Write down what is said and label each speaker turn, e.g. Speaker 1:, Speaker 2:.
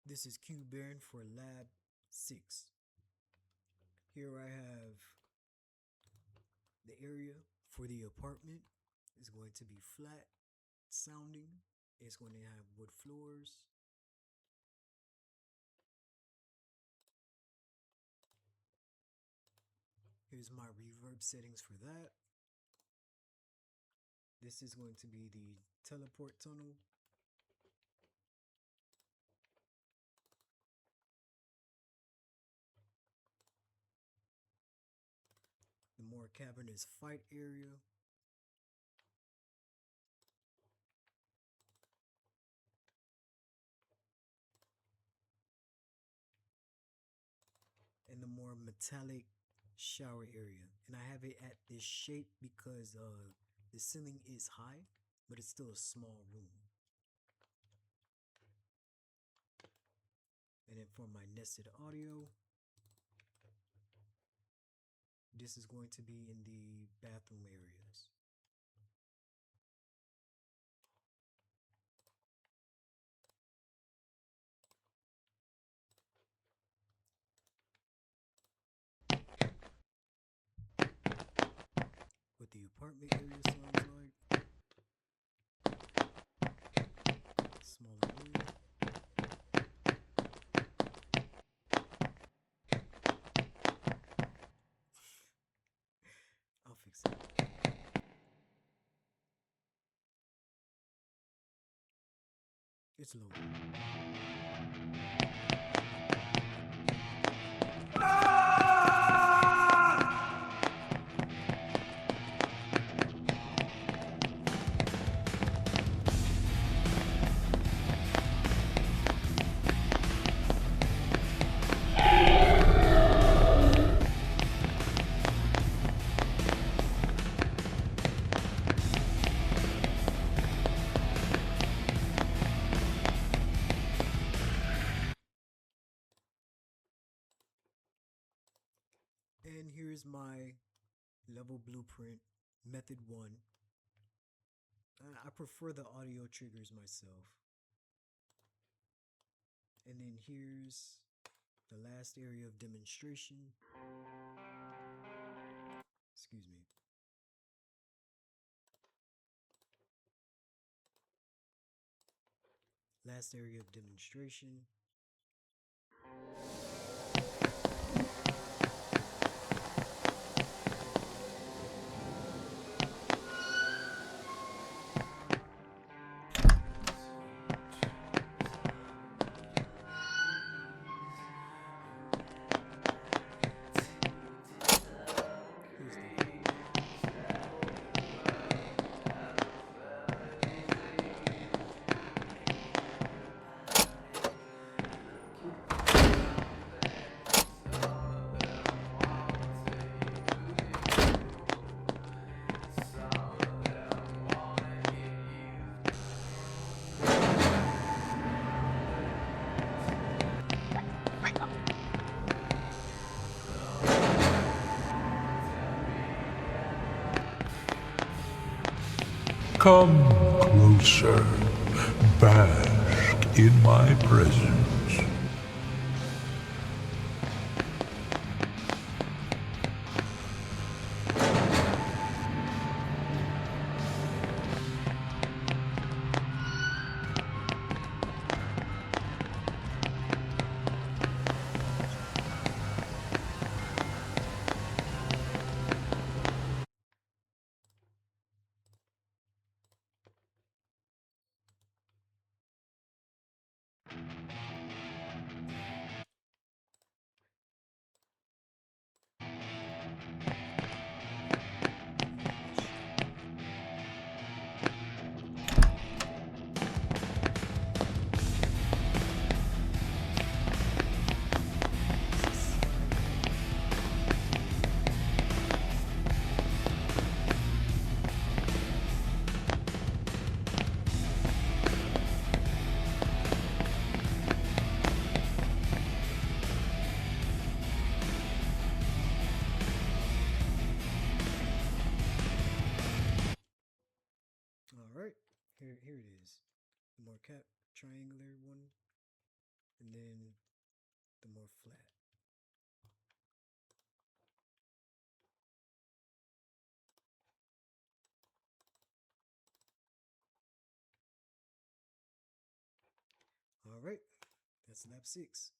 Speaker 1: This is Q Baron for Lab 6. Here I have the area for the apartment. It's going to be flat sounding. It's going to have wood floors. Here's my reverb settings for that. This is going to be the teleport tunnel. The more cavernous fight area. And the more metallic shower area. And I have it at this shape because the ceiling is high, but it's still a small room. And then for my nested audio, this is going to be in the bathroom areas. What the apartment area sounds like. Smaller room. I'll fix it. It's loading. And here's my level blueprint, method 1. I prefer the audio triggers myself. And then here's the last area of demonstration. Excuse me. Last area of demonstration.
Speaker 2: Come closer, bask in my presence. All right, here it is. The more triangular one, and then
Speaker 1: flat. All right, that's lap 6.